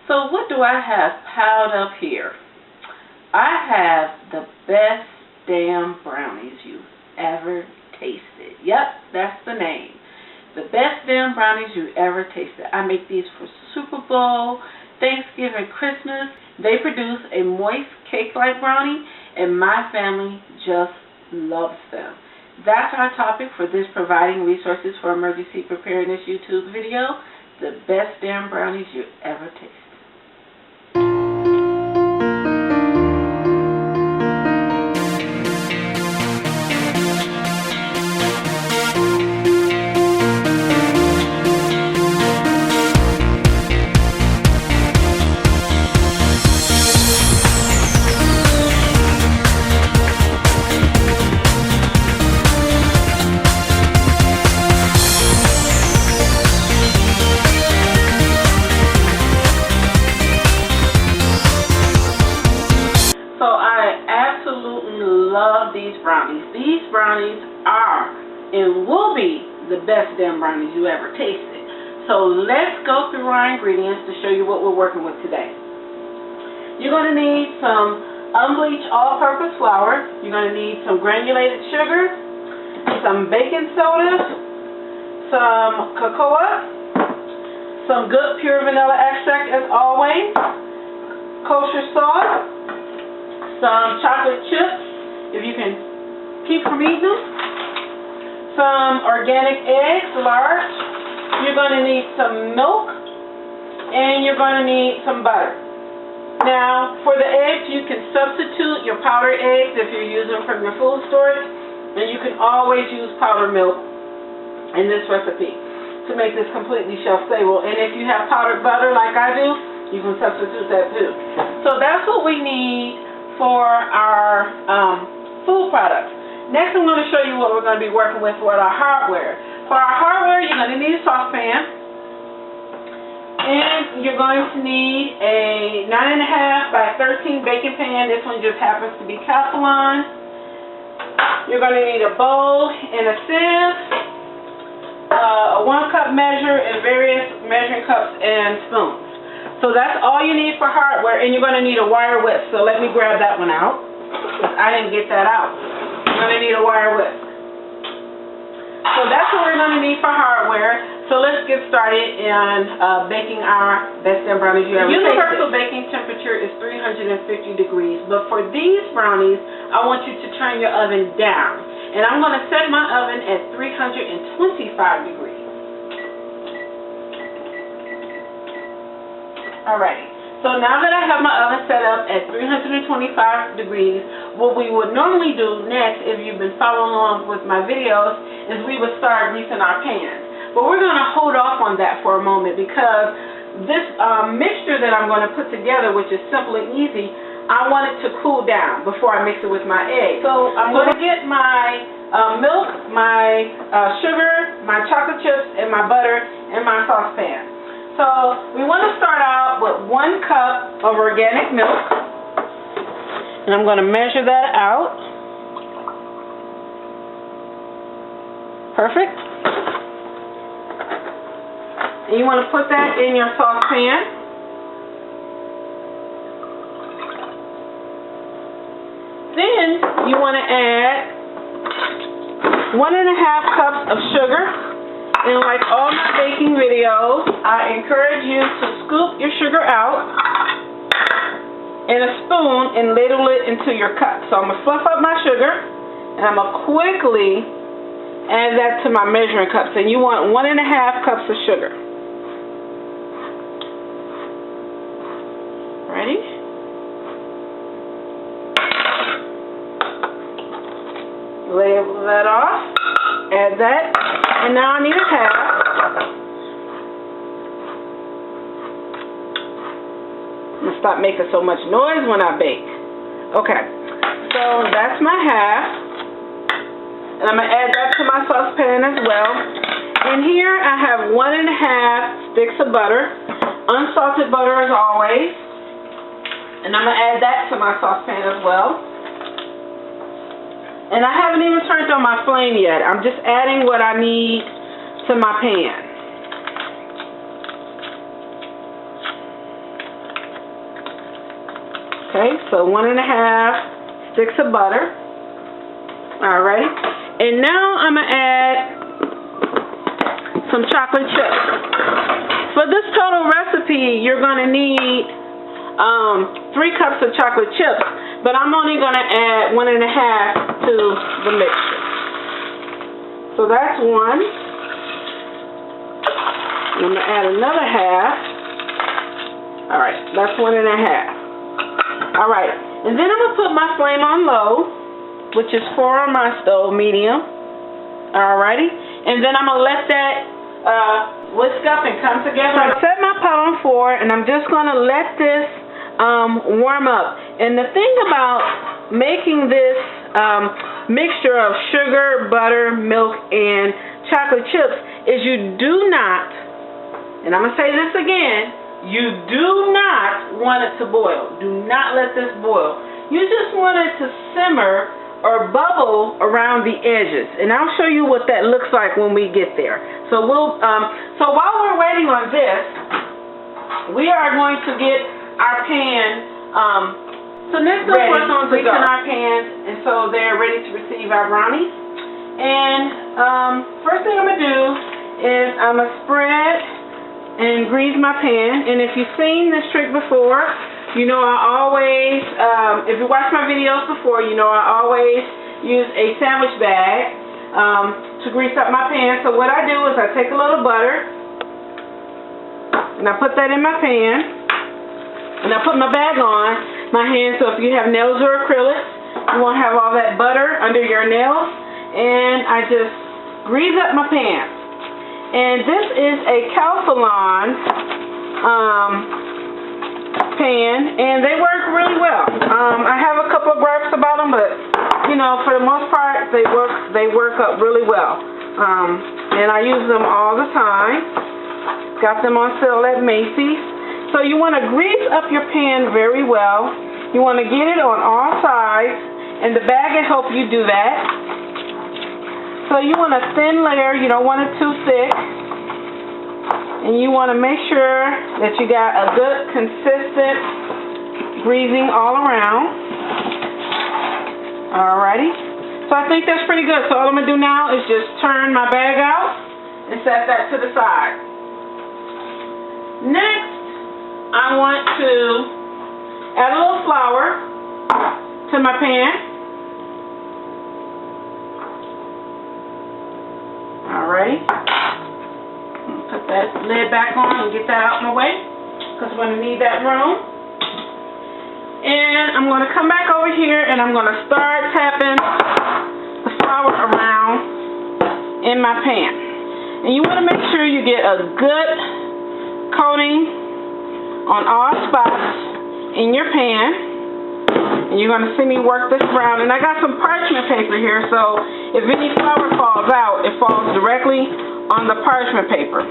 So what do I have piled up here? I have the best damn brownies you've ever tasted. Yep, that's the name. The best damn brownies you ever tasted. I make these for Super Bowl, Thanksgiving, Christmas. They produce a moist cake-like brownie, and my family just loves them. That's our topic for this Providing Resources for Emergency Preparedness YouTube video. The best damn brownies you ever tasted. Love these brownies. These brownies are and will be the best damn brownies you ever tasted. So let's go through our ingredients to show you what we're working with today. You're going to need some unbleached all-purpose flour. You're going to need some granulated sugar, some baking soda, some cocoa, some good pure vanilla extract as always, kosher salt, some chocolate chips if you can keep from eating them, some organic eggs, large. You're going to need some milk, and you're going to need some butter. Now, for the eggs, you can substitute your powdered eggs if you're using them from your food storage, and you can always use powdered milk in this recipe to make this completely shelf-stable. And if you have powdered butter like I do, you can substitute that too. So that's what we need for our food products. Next, I'm going to show you what we're going to be working with for our hardware. For our hardware, you're going to need a saucepan, and you're going to need a 9.5 by 13 baking pan. This one just happens to be Teflon. You're going to need a bowl and a sieve, a 1 cup measure, and various measuring cups and spoons. So that's all you need for hardware, and you're going to need a wire whisk. So let me grab that one out. I didn't get that out. You're going to need a wire whisk. So that's what we're going to need for hardware. So let's get started in baking our best damn brownies you ever tasted. Universal baking temperature is 350 degrees. But for these brownies, I want you to turn your oven down. And I'm going to set my oven at 325 degrees. Alrighty. So now that I have my oven set up at 325 degrees, what we would normally do next, if you've been following along with my videos, is we would start greasing our pans. But we're going to hold off on that for a moment because this mixture that I'm going to put together, which is simple and easy, I want it to cool down before I mix it with my eggs. So I'm going to get my milk, my sugar, my chocolate chips, and my butter in my saucepan. So we want to start out with 1 cup of organic milk, and I'm going to measure that out. Perfect. And you want to put that in your saucepan. Then you want to add 1.5 cups of sugar. And like all my baking videos, I encourage you to scoop your sugar out in a spoon and ladle it into your cup. So I'm going to fluff up my sugar, and I'm going to quickly add that to my measuring cups. And you want 1.5 cups of sugar. Ready? Label that off. Add that. And now I need a half. I'm going to stop making so much noise when I bake. Okay, so that's my half. And I'm going to add that to my saucepan as well. And here I have 1.5 sticks of butter, unsalted butter as always. And I'm going to add that to my saucepan as well. And I haven't even turned on my flame yet. I'm just adding what I need to my pan. Okay, so 1½ sticks of butter. Alright, and now I'm going to add some chocolate chips. For this total recipe, you're going to need 3 cups of chocolate chips, but I'm only going to add 1½ to the mixture. So that's 1. I'm going to add another half. Alright, that's 1½. Alright, and then I'm going to put my flame on low, which is 4 on my stove, medium. Alrighty, and then I'm going to let that whisk up and come together. So I set my pot on 4, and I'm just going to let this warm up. And the thing about making this mixture of sugar, butter, milk, and chocolate chips is you do not, and I'm going to say this again, you do not want it to boil. Do not let this boil. You just want it to simmer or bubble around the edges, and I'll show you what that looks like when we get there. So so while we're waiting on this, we are going to get our pan. So next up, we're going to grease our pans, and so they're ready to receive our brownies. And first thing I'm gonna do is I'm gonna spread and grease my pan. And if you've seen this trick before, you know I always, if you watch my videos before, you know I always use a sandwich bag to grease up my pan. So what I do is I take a little butter and I put that in my pan, and I put my bag on my hand. So if you have nails or acrylics, you won't have all that butter under your nails. And I just grease up my pan. And this is a Calphalon pan, and they work really well. I have a couple of gripes about them, but you know, for the most part, they work up really well. And I use them all the time. Got them on sale at Macy's. So you want to grease up your pan very well. You want to get it on all sides, and the bag will help you do that. So you want a thin layer, you don't want it too thick. And you want to make sure that you got a good consistent greasing all around. Alrighty. So I think that's pretty good. So all I'm going to do now is just turn my bag out and set that to the side. Next, I want to add a little flour to my pan. Alrighty. Put that lid back on and get that out of my way, because we're going to need that room. And I'm going to come back over here and I'm going to start tapping the flour around in my pan. And you want to make sure you get a good coating on all spots in your pan. And you're going to see me work this around. And I got some parchment paper here, so if any flour falls out, it falls directly on the parchment paper.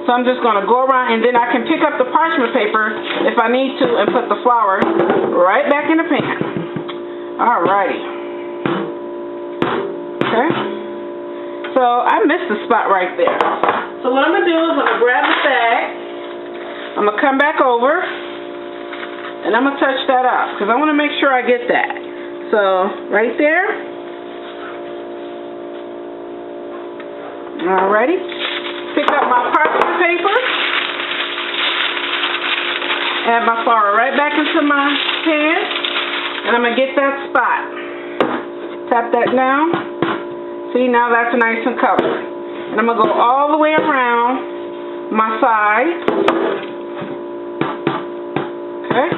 So I'm just going to go around, and then I can pick up the parchment paper if I need to and put the flour right back in the pan. Alrighty. Okay. So I missed the spot right there. So what I'm going to do is I'm going to grab the bag. I'm going to come back over, and I'm going to touch that up, because I want to make sure I get that. So right there. Alrighty. Pick up my parchment paper. Add my flour right back into my pan. And I'm going to get that spot. Tap that down. See, now that's nice and covered. And I'm going to go all the way around my side. Okay.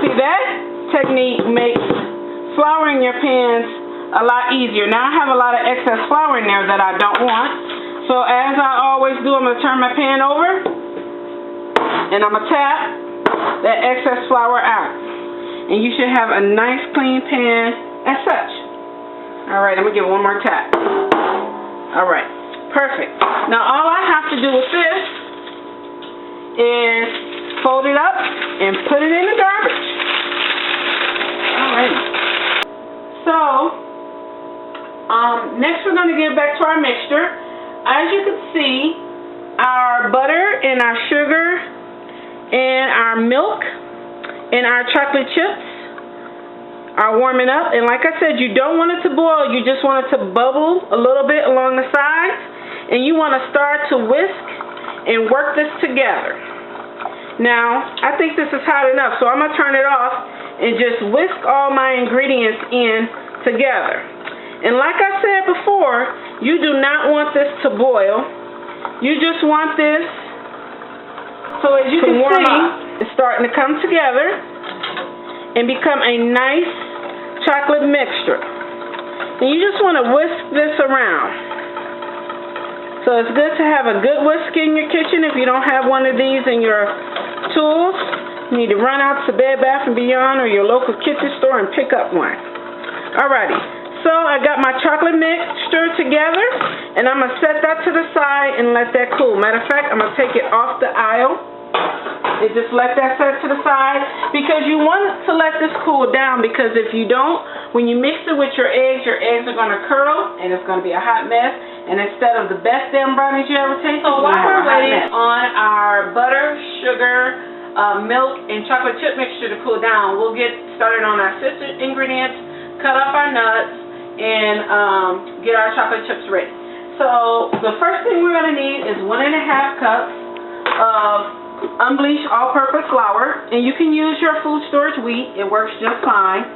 See, that technique makes flouring your pans a lot easier. Now I have a lot of excess flour in there that I don't want. So as I always do, I'm going to turn my pan over, and I'm going to tap that excess flour out. And you should have a nice clean pan as such. Alright, I'm going to give it one more tap. Alright, perfect. Now all I have to do with this is fold it up and put it in the garbage. Alright. So, next we're going to get back to our mixture. As you can see, our butter and our sugar and our milk and our chocolate chips are warming up. And like I said, you don't want it to boil. You just want it to bubble a little bit along the sides. And you want to start to whisk and work this together. Now, I think this is hot enough, so I'm going to turn it off and just whisk all my ingredients in together. And like I said before, you do not want this to boil. You just want this, so as you can see, it's starting to come together and become a nice chocolate mixture. And you just want to whisk this around. So it's good to have a good whisk in your kitchen. If you don't have one of these in your tools, you need to run out to Bed Bath & Beyond or your local kitchen store and pick up one. Alrighty. So I got my chocolate mixture together, and I'm going to set that to the side and let that cool. Matter of fact, I'm going to take it off the aisle and just let that set to the side, because you want to let this cool down, because if you don't, when you mix it with your eggs are going to curl, and it's going to be a hot mess, and instead of the best damn brownies you ever tasted, so while we're waiting on our butter, sugar, milk, and chocolate chip mixture to cool down, we'll get started on our sister ingredients, cut up our nuts, and get our chocolate chips ready. So the first thing we're going to need is 1½ cups of unbleached all-purpose flour, and you can use your food storage wheat. It works just fine.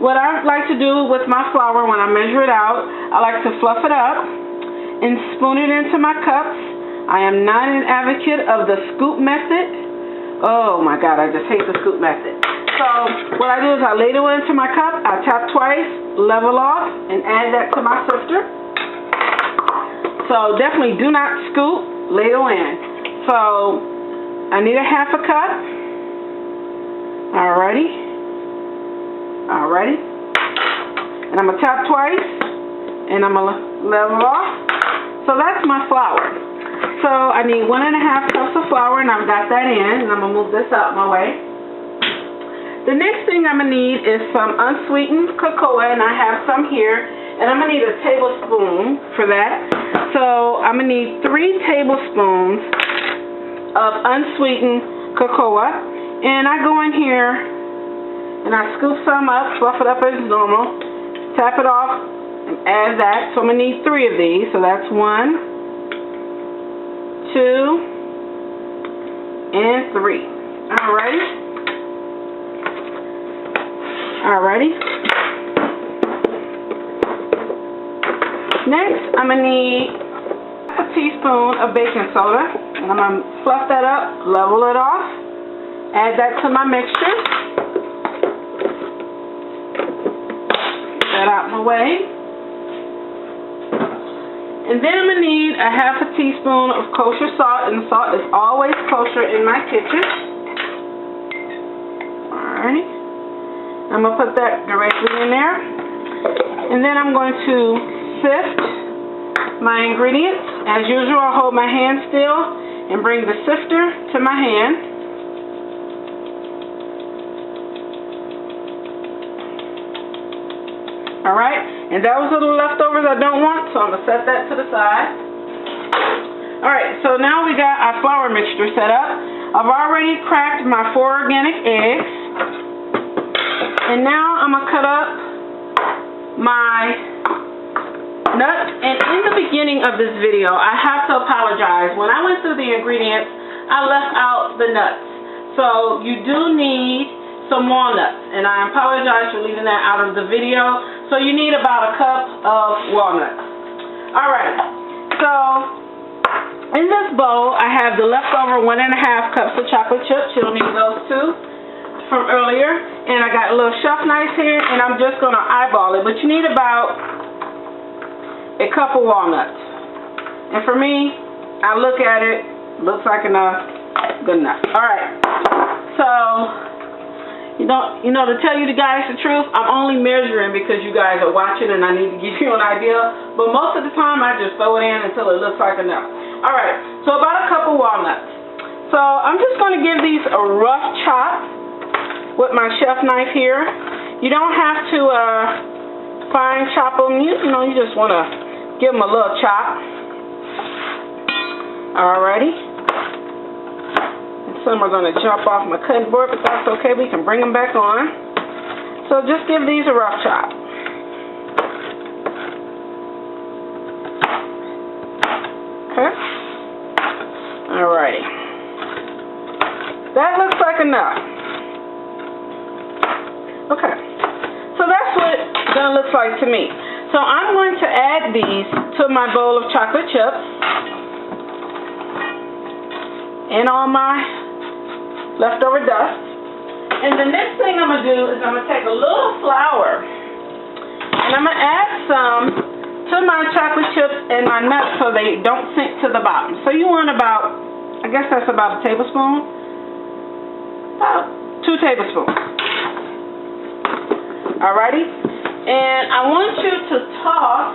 What I like to do with my flour when I measure it out, I like to fluff it up and spoon it into my cups. I am not an advocate of the scoop method. Oh my God, I just hate the scoop method. So what I do is I ladle it into my cup, I tap twice, level off, and add that to my sifter. So definitely do not scoop, ladle in. So I need ½ cup. Alrighty. And I'm going to tap twice, and I'm going to level off. So that's my flour. So I need 1½ cups of flour, and I've got that in, and I'm going to move this out my way. The next thing I'm going to need is some unsweetened cocoa, and I have some here, and I'm going to need a tablespoon for that. So I'm going to need 3 tablespoons of unsweetened cocoa, and I go in here and I scoop some up, fluff it up as normal, tap it off, and add that. So I'm going to need 3 of these, so that's 1, 2, and 3. Alrighty. Next, I'm going to need a teaspoon of baking soda. And I'm going to fluff that up, level it off, add that to my mixture. Get that out my way. And then I'm going to need a ½ teaspoon of kosher salt, and salt is always kosher in my kitchen. Alrighty. I'm going to put that directly in there. And then I'm going to sift my ingredients. As usual, I'll hold my hand still and bring the sifter to my hand. Alright, and that was little leftovers I don't want, so I'm going to set that to the side. Alright, so now we got our flour mixture set up. I've already cracked my 4 organic eggs. And now I'm going to cut up my nuts. And in the beginning of this video, I have to apologize. When I went through the ingredients, I left out the nuts. So you do need some walnuts. And I apologize for leaving that out of the video. So you need about 1 cup of walnuts. Alright, so in this bowl, I have the leftover 1½ cups of chocolate chips. You'll need those too from earlier, and I got a little chef knife here, and I'm just going to eyeball it, but you need about 1 cup of walnuts. And for me, I look at it, looks like enough, good enough. Alright, so you know, to tell you guys the truth, I'm only measuring because you guys are watching and I need to give you an idea, but most of the time I just throw it in until it looks like enough. Alright, so about 1 cup of walnuts. So I'm just going to give these a rough chop with my chef knife here. You don't have to fine chop them. You just want to give them a little chop. Alrighty. And Some are going to jump off my cutting board, but that's okay. We can bring them back on. So just give these a rough chop. Okay. Alrighty. That looks like enough. Okay. So that's what it's going to look like to me. So I'm going to add these to my bowl of chocolate chips and all my leftover dust. And the next thing I'm going to do is I'm going to take a little flour and I'm going to add some to my chocolate chips and my nuts so they don't sink to the bottom. So you want about, I guess that's about a tablespoon, about 2 tablespoons. Alrighty? And I want you to toss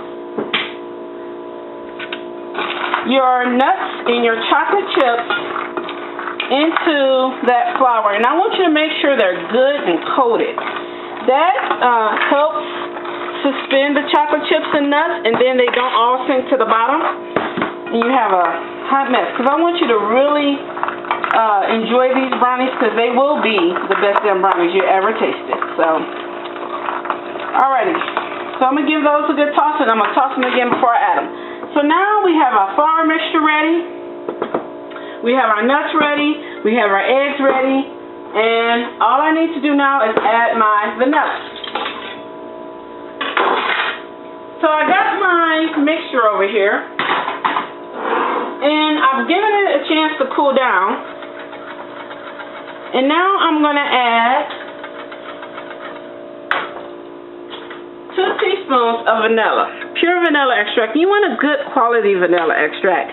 your nuts and your chocolate chips into that flour. And I want you to make sure they're good and coated. That helps suspend the chocolate chips and nuts, and then they don't all sink to the bottom. And you have a hot mess. Because I want you to really enjoy these brownies, because they will be the best damn brownies you ever tasted. So, alrighty. So I'm going to give those a good toss, and I'm going to toss them again before I add them. So now we have our flour mixture ready. We have our nuts ready. We have our eggs ready. And all I need to do now is add my vanilla. So I got my mixture over here. And I've given it a chance to cool down. And now I'm going to add 2 teaspoons of vanilla. Pure vanilla extract. You want a good quality vanilla extract.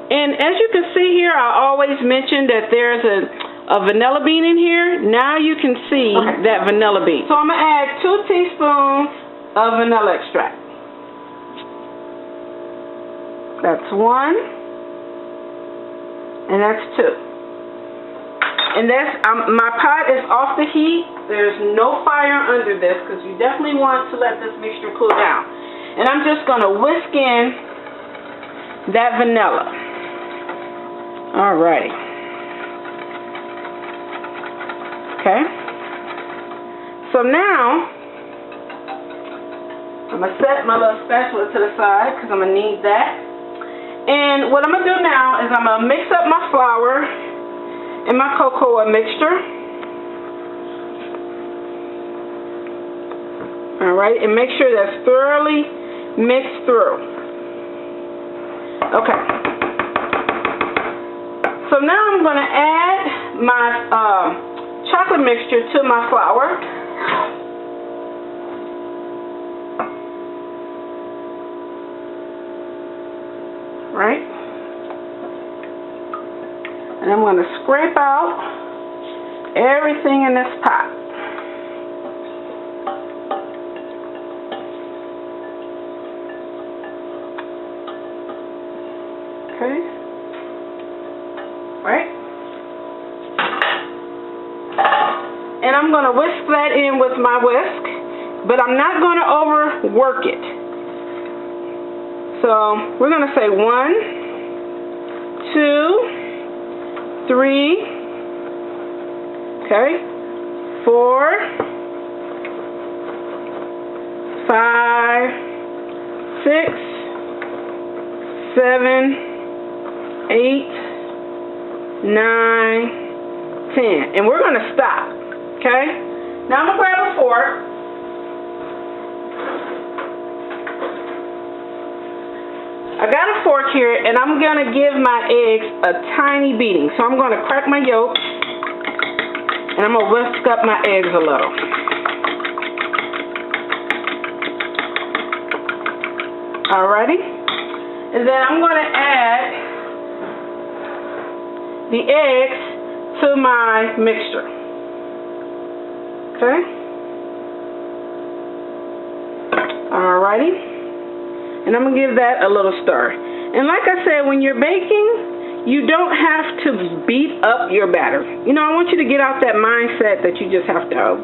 And as you can see here, I always mention that there's a vanilla bean in here. Now you can see that vanilla bean. So I'm going to add 2 teaspoons of vanilla extract. That's 1. And that's 2. And that's my pot is off the heat. There's no fire under this because you definitely want to let this mixture cool down. And I'm just going to whisk in that vanilla. Alrighty. Okay. So now I'm going to set my little spatula to the side because I'm going to need that. And what I'm going to do now is I'm going to mix up my flour and my cocoa mixture. Alright, and make sure that's thoroughly mixed through. Okay. So now I'm going to add my chocolate mixture to my flour. Right? And I'm going to scrape out everything in this pot. Okay? Right? And I'm going to whisk that in with my whisk, but I'm not going to overwork it. So we're going to say 1, 2, 3, okay, 4, 5, 6, 7, 8, 9, 10. And we're going to stop, okay? Now I'm going to grab a fork. I got a fork here, and I'm going to give my eggs a tiny beating. So I'm going to crack my yolk, and I'm going to whisk up my eggs a little. Alrighty? And then I'm going to add the eggs to my mixture. Okay? Alrighty? And I'm going to give that a little stir. And like I said, when you're baking, you don't have to beat up your batter. You know, I want you to get out that mindset that you just have to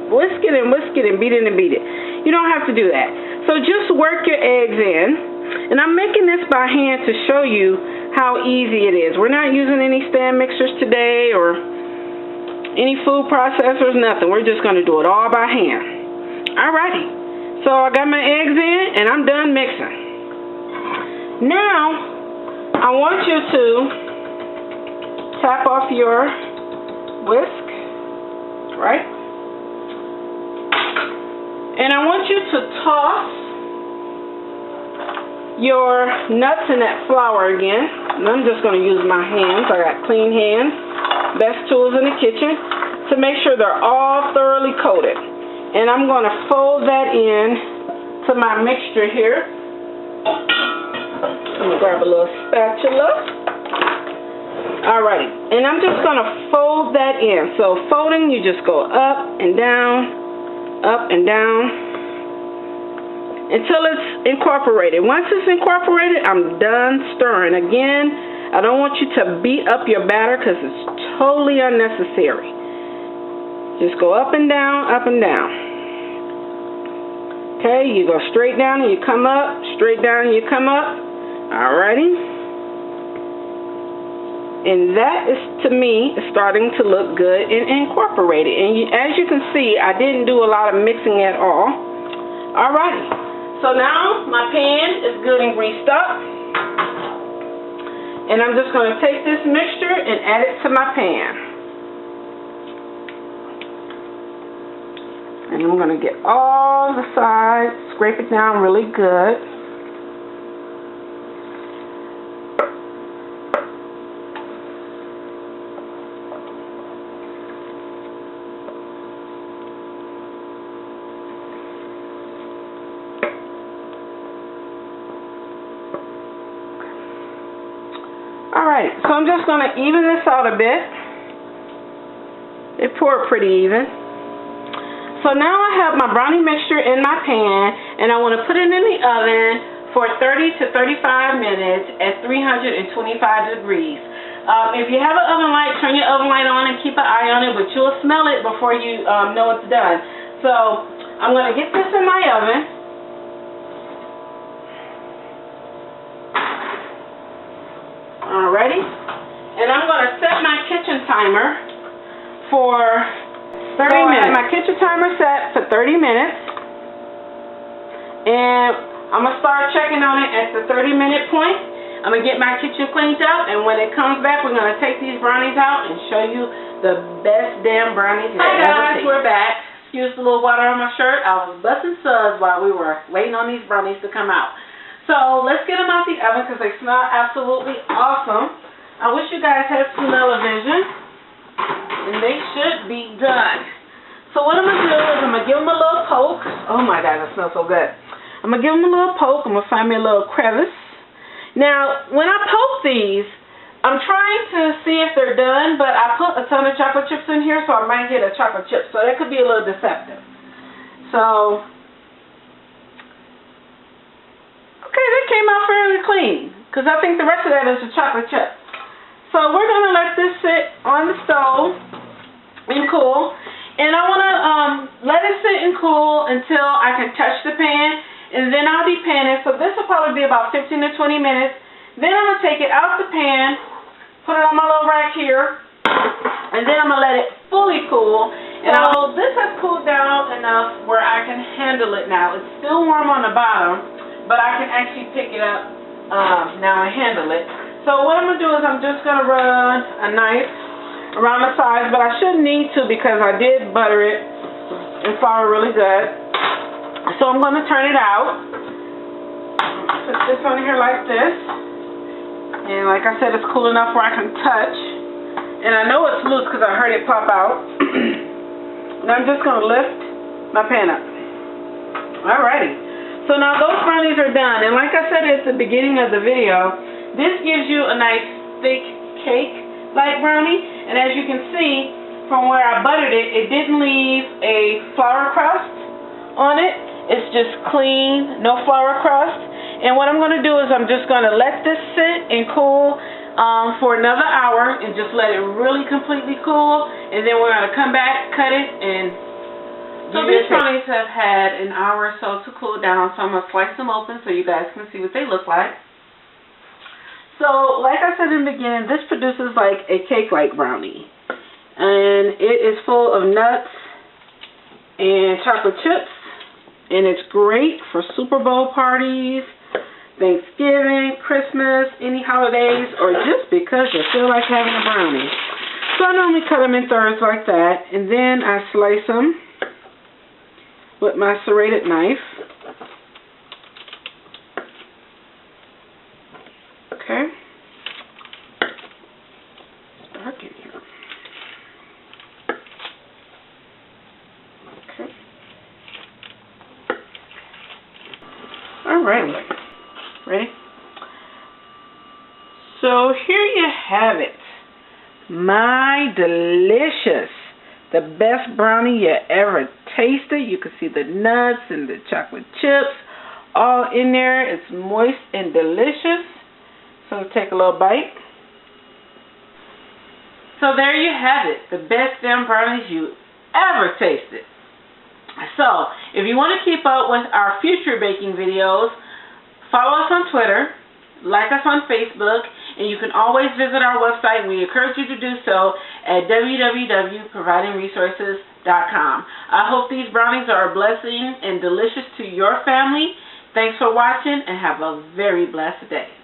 whisk it and beat it and beat it. You don't have to do that. So just work your eggs in. And I'm making this by hand to show you how easy it is. We're not using any stand mixers today or any food processors, nothing. We're just going to do it all by hand. Alrighty. So I got my eggs in and I'm done mixing. Now, I want you to tap off your whisk, right? And I want you to toss your nuts in that flour again. And I'm just going to use my hands. I got clean hands. Best tools in the kitchen to make sure they're all thoroughly coated. And I'm going to fold that in to my mixture here. I'm going to grab a little spatula. Alrighty. And I'm just going to fold that in. So folding, you just go up and down until it's incorporated. Once it's incorporated, I'm done stirring. Again, I don't want you to beat up your batter because it's totally unnecessary. Just go up and down, up and down. Okay, you go straight down and you come up, straight down and you come up. Alrighty. And that is, to me, starting to look good and incorporated. And as you can see, I didn't do a lot of mixing at all. Alrighty. So now my pan is good and greased up. And I'm just going to take this mixture and add it to my pan. And I'm going to get all the sides, scrape it down really good. Alright, so I'm just going to even this out a bit. It poured pretty even. So now I have my brownie mixture in my pan, and I want to put it in the oven for 30 to 35 minutes at 325 degrees. If you have an oven light, turn your oven light on and keep an eye on it, but you'll smell it before you know it's done. So I'm going to get this in my oven. Alrighty, and I'm going to set my kitchen timer for 30 minutes. My kitchen timer set for 30 minutes, and I'm going to start checking on it at the 30-minute point. I'm going to get my kitchen cleaned out, and when it comes back, we're going to take these brownies out and show you the best damn brownies you've ever tasted. We're back. Excuse the little water on my shirt. I was busting suds while we were waiting on these brownies to come out. So let's get them out the oven because they smell absolutely awesome. I wish you guys had smell-o-vision, and they should be done. So what I'm going to do is I'm going to give them a little poke. Oh my God, that smells so good. I'm going to give them a little poke. I'm going to find me a little crevice. Now, when I poke these, I'm trying to see if they're done, but I put a ton of chocolate chips in here, so I might get a chocolate chip. So that could be a little deceptive. So okay, that came out fairly clean, because I think the rest of that is the chocolate chip. So we're going to let this sit on the stove and cool. And I want to let it sit and cool until I can touch the pan, and then I'll be panning. So this will probably be about 15 to 20 minutes. Then I'm going to take it out the pan, put it on my little rack here, and then I'm going to let it fully cool. And this has cooled down enough where I can handle it now. It's still warm on the bottom, but I can actually pick it up now and handle it. So what I'm going to do is I'm just going to run a knife around the sides, but I shouldn't need to because I did butter it and flour really good. So I'm going to turn it out. Put this on here like this. And like I said, it's cool enough where I can touch. And I know it's loose because I heard it pop out. And I'm just going to lift my pan up. Alrighty. So now those brownies are done, and like I said at the beginning of the video, this gives you a nice thick cake-like brownie, and as you can see from where I buttered it, it didn't leave a flour crust on it. It's just clean, no flour crust. And what I'm going to do is I'm just going to let this sit and cool for another hour and just let it really completely cool, and then we're going to come back, cut it, and so these brownies have had an hour or so to cool down, so I'm going to slice them open so you guys can see what they look like. So, like I said in the beginning, this produces like a cake-like brownie. And it is full of nuts and chocolate chips. And it's great for Super Bowl parties, Thanksgiving, Christmas, any holidays, or just because you feel like having a brownie. So I normally cut them in thirds like that. And then I slice them with my serrated knife. Okay. It's dark in here. Okay. Alright. Ready? So here you have it. My delicious, the best brownie you ever tasted. You can see the nuts and the chocolate chips all in there. It's moist and delicious. So take a little bite. So there you have it, the best damn brownies you ever tasted. So if you want to keep up with our future baking videos, follow us on Twitter, like us on Facebook, and you can always visit our website. We encourage you to do so at www.providingresources.com. I hope these brownies are a blessing and delicious to your family. Thanks for watching and have a very blessed day.